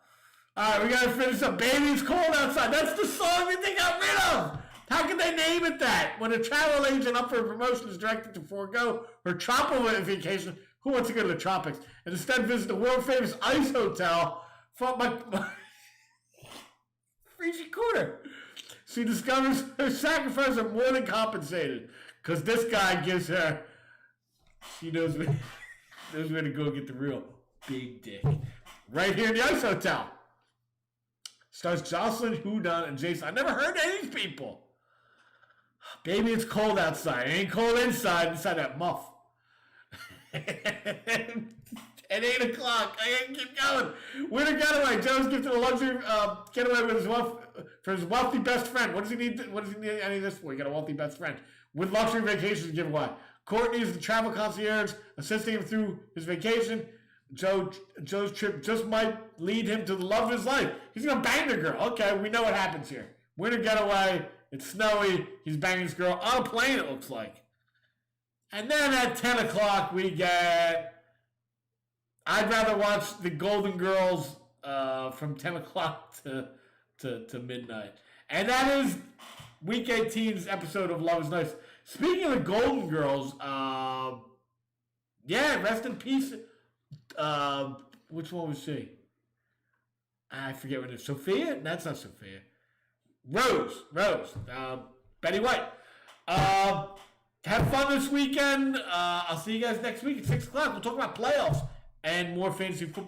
All right, we got to finish up. Baby, it's cold outside. That's the song that they got rid of. How can they name it that? When a travel agent up for a promotion is directed to forego her tropical vacation, who wants to go to the tropics, and instead visit the world-famous ice hotel for my Freezy Cooter. She discovers her sacrifices are more than compensated because this guy gives her, she knows where to go get the real big dick. Right here in the ice hotel. Stars Jocelyn Houdon and Jason. I never heard of any of these people. Baby, it's cold outside. It ain't cold inside that muff. At 8 o'clock, I can keep going. Winter getaway. Joe's gifted a luxury getaway with for his wealthy best friend. What does he need any of this for? He got a wealthy best friend with luxury vacations giveaway. Courtney is the travel concierge, assisting him through his vacation. Joe's trip just might lead him to the love of his life. He's gonna bang the girl. Okay, we know what happens here. Winter getaway. It's snowy. He's banging this girl on a plane. It looks like. And then at 10 o'clock we get. I'd rather watch the Golden Girls from 10 o'clock to midnight. And that is Week 18's episode of Love is Nice. Speaking of the Golden Girls, yeah, rest in peace. Which one was she? I forget what it is. Sophia? That's not Sophia. Rose. Betty White. Have fun this weekend. I'll see you guys next week at 6 o'clock. We'll talk about playoffs and more fantasy football.